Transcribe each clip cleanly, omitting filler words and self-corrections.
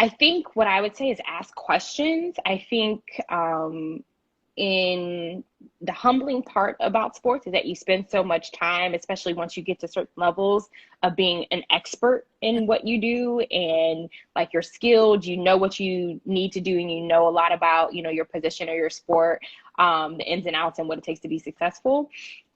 I think what I would say is ask questions. I think in the humbling part about sports is that you spend so much time, especially once you get to certain levels, of being an expert in what you do, and like you're skilled, you know what you need to do, and you know a lot about, your position or your sport, the ins and outs and what it takes to be successful.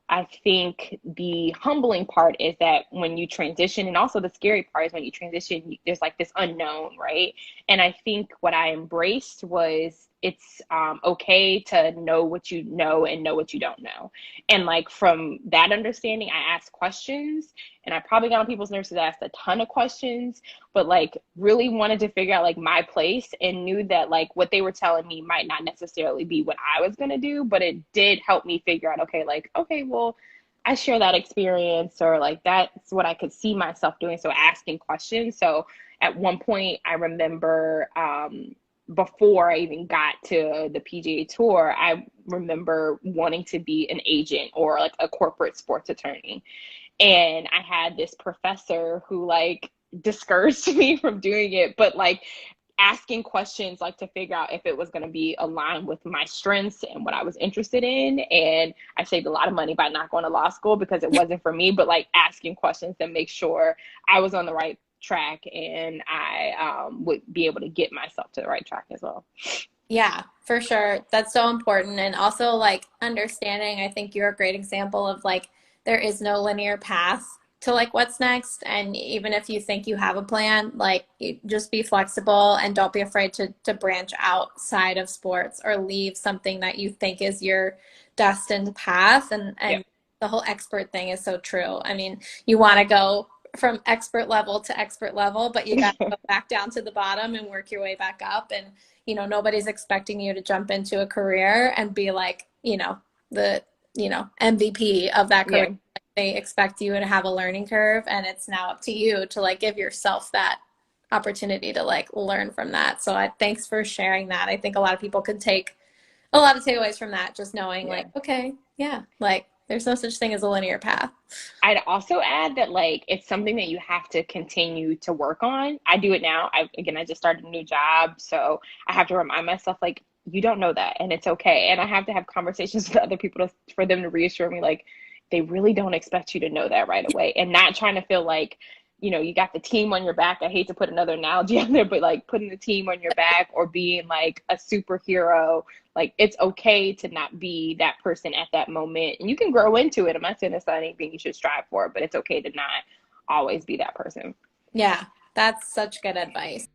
I think the humbling part is that when you transition, and also the scary part is when you transition, there's like this unknown, right? And I think what I embraced was it's okay to know what you know and know what you don't know. And like from that understanding, I asked questions, and I probably got on people's nerves because I asked a ton of questions, but like really wanted to figure out like my place, and knew that like what they were telling me might not necessarily be what I was going to do, but it did help me figure out, okay, well, I share that experience, or like that's what I could see myself doing. So asking questions. So at one point I remember, before I even got to the PGA Tour, I remember wanting to be an agent or like a corporate sports attorney. And I had this professor who like discouraged me from doing it, but like asking questions like to figure out if it was going to be aligned with my strengths and what I was interested in. And I saved a lot of money by not going to law school because it wasn't for me, but like asking questions to make sure I was on the right track, and I would be able to get myself to the right track as well. Yeah, for sure. That's so important. And also like understanding, I think you're a great example of like there is no linear path to like what's next. And even if you think you have a plan, like you just be flexible and don't be afraid to branch outside of sports or leave something that you think is your destined path. Yeah. And the whole expert thing is so true. I mean, you want to go from expert level to expert level, but you got to go back down to the bottom and work your way back up. And, nobody's expecting you to jump into a career and be like, the, MVP of that career. Yeah. They expect you to have a learning curve, and it's now up to you to like give yourself that opportunity to like learn from that. So thanks for sharing that. I think a lot of people could take a lot of takeaways from that, just knowing Yeah. like, okay, yeah, like there's no such thing as a linear path. I'd also add that like it's something that you have to continue to work on. I do it now. I just started a new job, so I have to remind myself like you don't know that, and it's okay. And I have to have conversations with other people for them to reassure me like they really don't expect you to know that right away, and not trying to feel like you got the team on your back. I hate to put another analogy out there, but like putting the team on your back or being like a superhero, like it's okay to not be that person at that moment. And you can grow into it. I'm not saying that's not anything you should strive for, but it's okay to not always be that person. Yeah, that's such good advice.